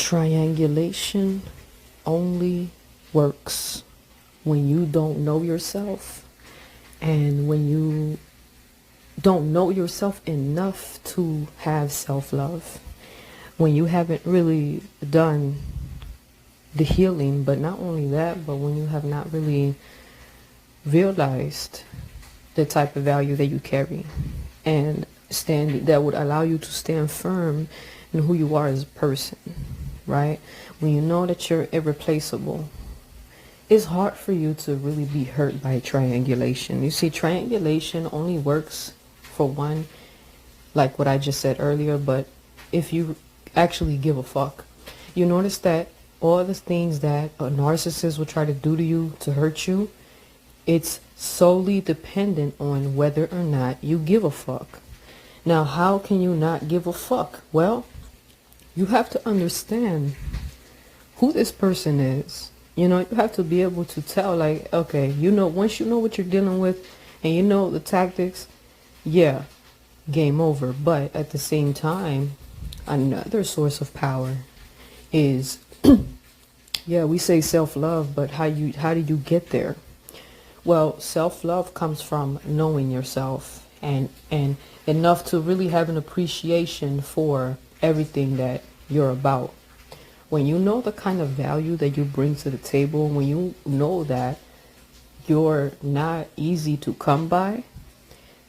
Triangulation only works when you don't know yourself, and when you don't know yourself enough to have self-love, when you haven't really done the healing, but not only that, but when you have not really realized the type of value that you carry and that would allow you to stand firm in who you are as a person, right? When you know that you're irreplaceable, it's hard for you to really be hurt by triangulation. You see, triangulation only works for one, like what I just said earlier, but if you actually give a fuck. You notice that all the things that a narcissist will try to do to you to hurt you, it's solely dependent on whether or not you give a fuck. Now, how can you not give a fuck? Well, you have to understand who this person is. You know, you have to be able to tell, like, okay, you know, once you know what you're dealing with and you know the tactics, yeah, game over. But at the same time, another source of power is, yeah, we say self-love, but how do you get there? Well, self-love comes from knowing yourself and enough to really have an appreciation for everything that you're about. When you know the kind of value that you bring to the table, when you know that you're not easy to come by,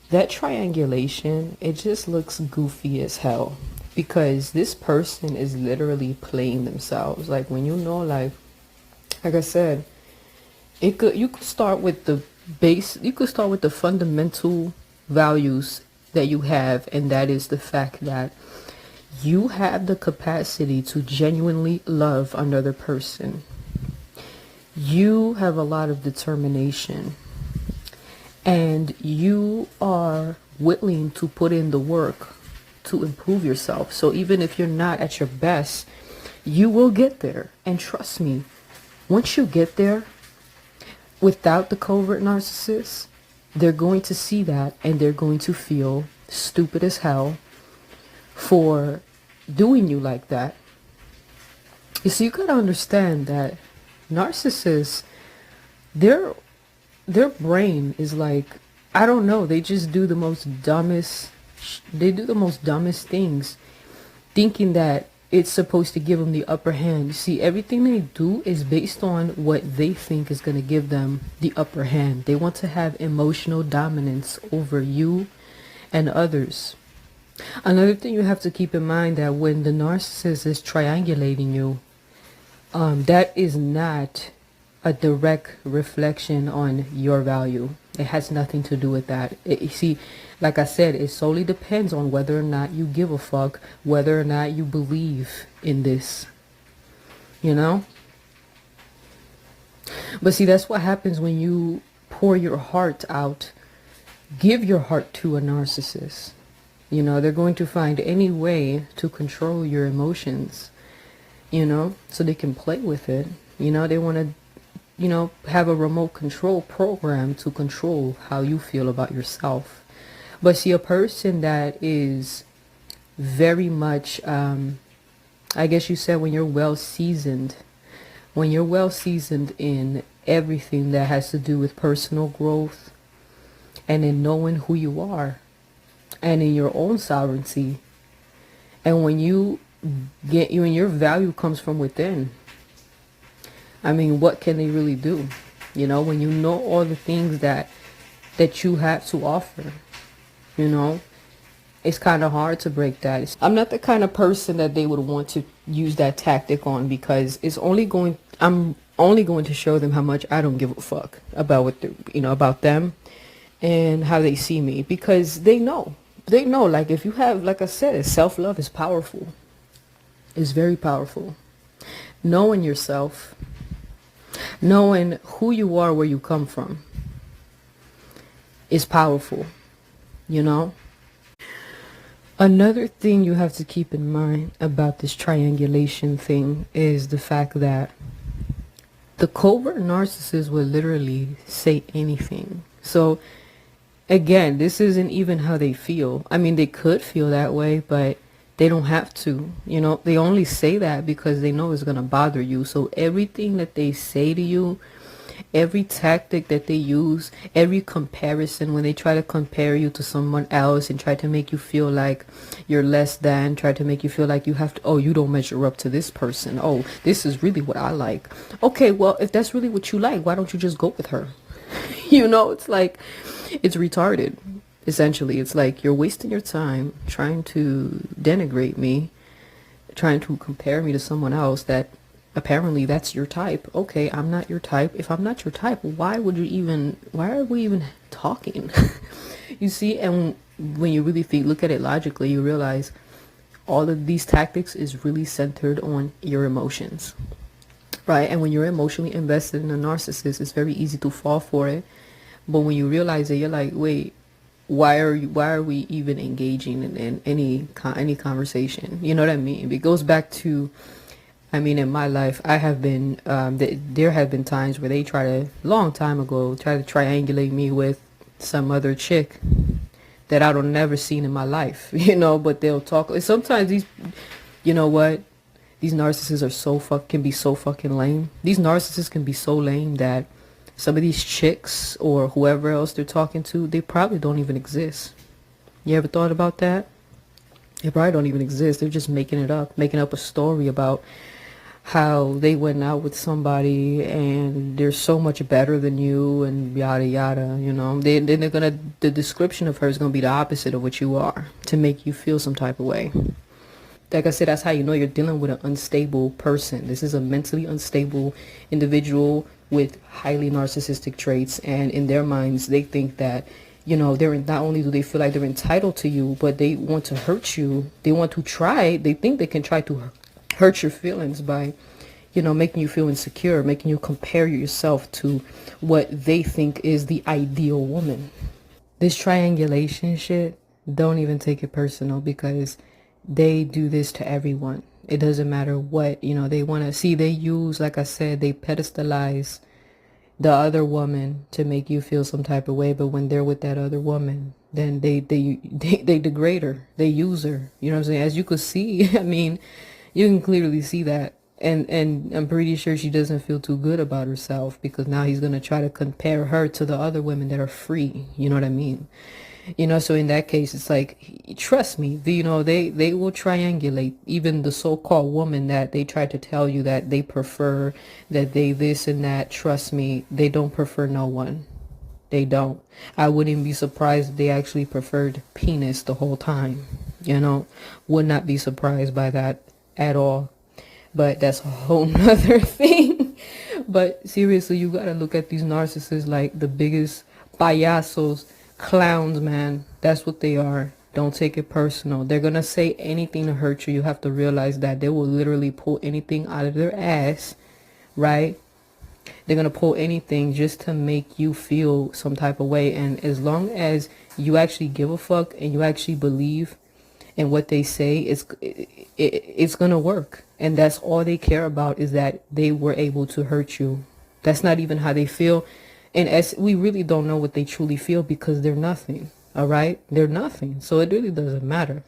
that triangulation, it just looks goofy as hell, because this person is literally playing themselves. Like, when you know, like I said, you could start with the fundamental values that you have, and that is the fact that you have the capacity to genuinely love another person. You have a lot of determination, and you are willing to put in the work to improve yourself. So even if you're not at your best, you will get there. And trust me, once you get there, without the covert narcissist, they're going to see that and they're going to feel stupid as hell for doing you like that. You see, you gotta understand that narcissists, their brain is like, I don't know, they just do the most dumbest things, thinking that it's supposed to give them the upper hand. You see, everything they do is based on what they think is going to give them the upper hand. They want to have emotional dominance over you and others. Another thing you have to keep in mind, that when the narcissist is triangulating you, that is not a direct reflection on your value. It has nothing to do with that. You see, like I said, it solely depends on whether or not you give a fuck, whether or not you believe in this, you know? But see, that's what happens when you pour your heart out, give your heart to a narcissist. You know, they're going to find any way to control your emotions, you know, so they can play with it. You know, they want to, you know, have a remote control program to control how you feel about yourself. But see, a person that is very much, I guess you said, when you're well seasoned in everything that has to do with personal growth and in knowing who you are and in your own sovereignty, and when your value comes from within, I mean, what can they really do? You know, when you know all the things that you have to offer, you know, it's kind of hard to break that. I'm not the kind of person that they would want to use that tactic on, because I'm only going to show them how much I don't give a fuck about about them and how they see me, because they know, like, if you have, like I said, self-love is powerful. It's very powerful. Knowing yourself, knowing who you are, where you come from, is powerful, you know? Another thing you have to keep in mind about this triangulation thing is the fact that the covert narcissist will literally say anything. So again, this isn't even how they feel. I mean, they could feel that way, but They don't have to, you know, they only say that because they know it's going to bother you. So everything that they say to you, every tactic that they use, every comparison, when they try to compare you to someone else and try to make you feel like you're less than, try to make you feel like you have to, oh, you don't measure up to this person. Oh, this is really what I like. Okay, well, if that's really what you like, why don't you just go with her? You know, it's like, it's retarded. Essentially, it's like you're wasting your time trying to denigrate me, trying to compare me to someone else that apparently that's your type. Okay, I'm not your type. If I'm not your type, why are we even talking? You see, and when you really look at it logically, you realize all of these tactics is really centered on your emotions, right? And when you're emotionally invested in a narcissist, it's very easy to fall for it. But when you realize it, you're like, wait, why are we even engaging in any conversation? You know what I mean? It goes back to, I mean, in my life, I have been there have been times where they long time ago try to triangulate me with some other chick that I don't never seen in my life, you know. But they'll talk. Sometimes these, you know what, these narcissists can be so fucking lame. These narcissists can be so lame that some of these chicks or whoever else they're talking to, they probably don't even exist. You ever thought about that? They probably don't even exist. They're just making up a story about how they went out with somebody and they're so much better than you and yada yada, you know. The description of her is gonna be the opposite of what you are, to make you feel some type of way. Like I said, that's how you know you're dealing with an unstable person. This is a mentally unstable individual with highly narcissistic traits, and in their minds they think that, you know, not only do they feel like they're entitled to you, but they want to hurt you. They think they can try to hurt your feelings by, you know, making you feel insecure, making you compare yourself to what they think is the ideal woman. This triangulation shit, don't even take it personal, because they do this to everyone. It doesn't matter what, you know, they want to see. They use, like I said, they pedestalize the other woman to make you feel some type of way. But when they're with that other woman, then they degrade her. They use her. You know what I'm saying? As you could see, I mean, you can clearly see that. And I'm pretty sure she doesn't feel too good about herself, because now he's going to try to compare her to the other women that are free. You know what I mean? You know, so in that case, it's like, trust me, you know, they will triangulate even the so-called woman that they try to tell you that they prefer, that they this and that. Trust me, they don't prefer no one. They don't. I wouldn't be surprised if they actually preferred penis the whole time. You know, would not be surprised by that at all. But that's a whole nother thing. But seriously, you gotta look at these narcissists like the biggest payasos, clowns, man. That's what they are. Don't take it personal. They're gonna say anything to hurt you. You have to realize that they will literally pull anything out of their ass, right? They're gonna pull anything just to make you feel some type of way. And as long as you actually give a fuck and you actually believe in what they say, it's gonna work. And that's all they care about, is that they were able to hurt you. That's not even how they feel. And as we really don't know what they truly feel, because they're nothing. All right, they're nothing. So it really doesn't matter.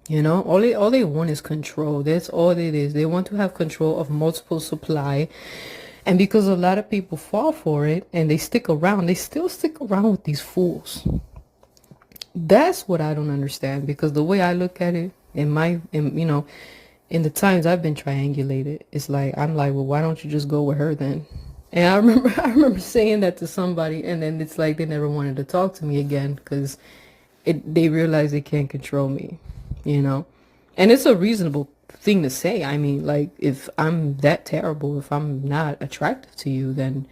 You know, all they want is control. That's all it is. They want to have control of multiple supply. And because a lot of people fall for it and they stick around, they still stick around with these fools. That's what I don't understand, because the way I look at it, you know, in the times I've been triangulated, it's like, I'm like, well, why don't you just go with her then? And I remember saying that to somebody, and then it's like they never wanted to talk to me again, because they realize they can't control me, you know. And it's a reasonable thing to say. I mean, like, if I'm that terrible, if I'm not attractive to you, then,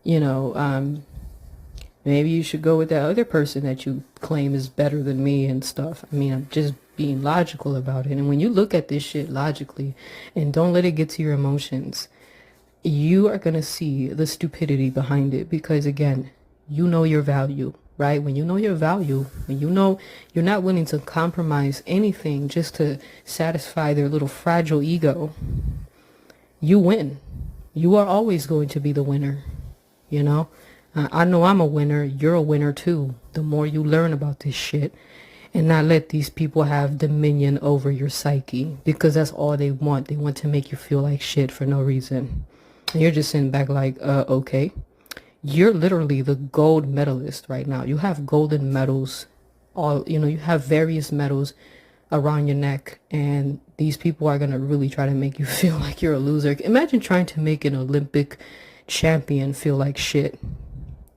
you know, maybe you should go with that other person that you claim is better than me and stuff. I mean, I'm just being logical about it. And when you look at this shit logically and don't let it get to your emotions, you are going to see the stupidity behind it. Because again, you know your value, right? When you know your value, when you know you're not willing to compromise anything just to satisfy their little fragile ego, you win. You are always going to be the winner, you know? I know I'm a winner. You're a winner too. The more you learn about this shit and not let these people have dominion over your psyche, because that's all they want. They want to make you feel like shit for no reason. And you're just sitting back like, okay. You're literally the gold medalist right now. You have golden medals, you have various medals around your neck, and these people are going to really try to make you feel like you're a loser. Imagine trying to make an Olympic champion feel like shit.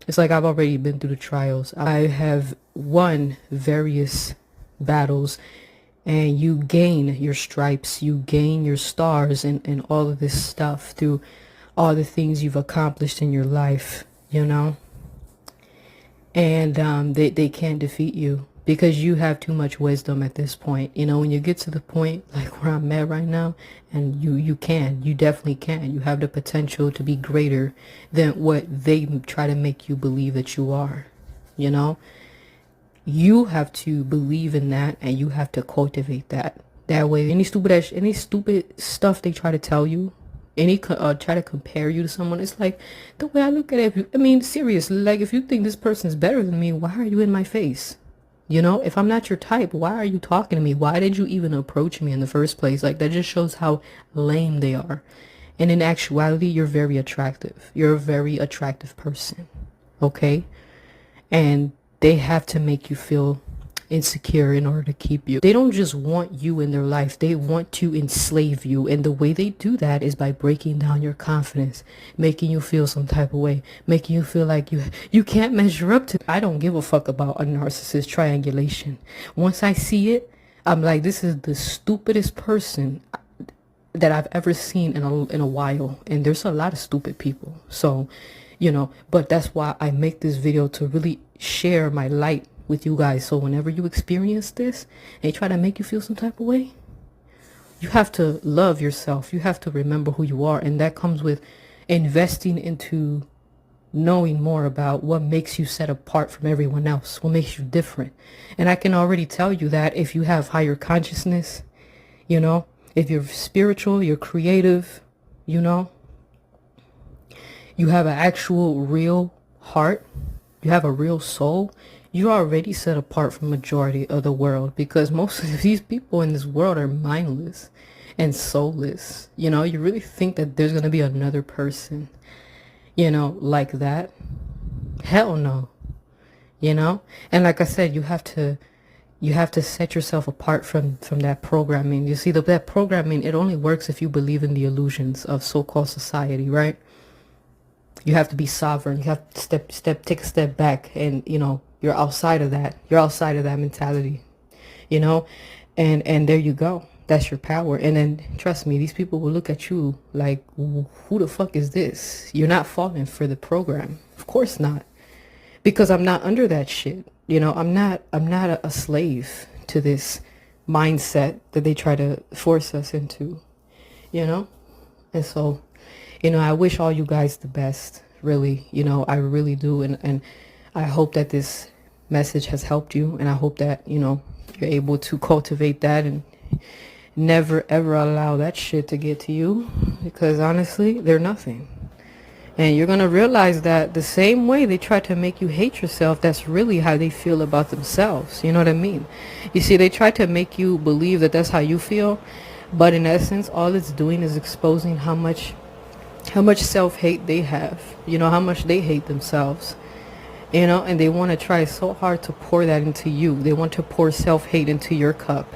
It's like, I've already been through the trials. I have won various battles, and you gain your stripes, you gain your stars, and all of this stuff through all the things you've accomplished in your life, and they can't defeat you, because you have too much wisdom at this point. When you get to the point like where I'm at right now, and you definitely can. You have the potential to be greater than what they try to make you believe that you are. You have to believe in that, and you have to cultivate that. That way, any stupid stuff they try to tell you, try to compare you to someone, it's like, the way I look at it, seriously, like, if you think this person's better than me, why are you in my face? If I'm not your type, why are you talking to me? Why did you even approach me in the first place? Like, that just shows how lame they are. And in actuality, you're very attractive. You're a very attractive person. Okay? And they have to make you feel insecure in order to keep you. They don't just want you in their life. They want to enslave you. And the way they do that is by breaking down your confidence, making you feel some type of way, making you feel like you can't measure up to. I don't give a fuck about a narcissist triangulation. Once I see it, I'm like, this is the stupidest person that I've ever seen in a while. And there's a lot of stupid people. So, but that's why I make this video, to really share my light with you guys. So whenever you experience this, they try to make you feel some type of way, you have to love yourself. You have to remember who you are. And that comes with investing into knowing more about what makes you set apart from everyone else, what makes you different. And I can already tell you that if you have higher consciousness, if you're spiritual, you're creative, you have an actual real heart, you have a real soul, you're already set apart from majority of the world, because most of these people in this world are mindless and soulless. You really think that there's going to be another person, like that? Hell no. And like I said, you have to set yourself apart from that programming. You see, that programming, it only works if you believe in the illusions of so-called society, right? You have to be sovereign. You have to take a step back, and you're outside of that. You're outside of that mentality, and there you go. That's your power. And then, trust me, these people will look at you like, who the fuck is this? You're not falling for the program. Of course not. Because I'm not under that shit. I'm not a slave to this mindset that they try to force us into, And so, I wish all you guys the best, really. I really do. And I hope that this message has helped you, and I hope that, you're able to cultivate that and never ever allow that shit to get to you, because honestly, they're nothing. And you're going to realize that the same way they try to make you hate yourself, that's really how they feel about themselves. You know what I mean? You see, they try to make you believe that that's how you feel, but in essence, all it's doing is exposing how much self-hate they have, how much they hate themselves, and they want to try so hard to pour that into you. They want to pour self-hate into your cup,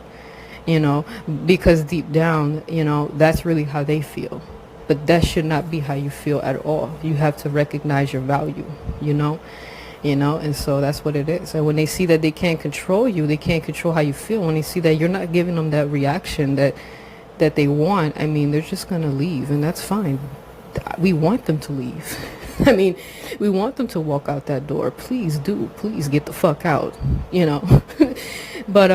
because deep down, that's really how they feel. But that should not be how you feel at all. You have to recognize your value, and so that's what it is. And when they see that they can't control you, they can't control how you feel, when they see that you're not giving them that reaction that they want, they're just going to leave, and that's fine. We want them to leave. We want them to walk out that door. Please do. Please get the fuck out, But,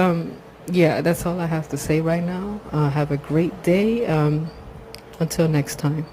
yeah, that's all I have to say right now. Have a great day. Until next time.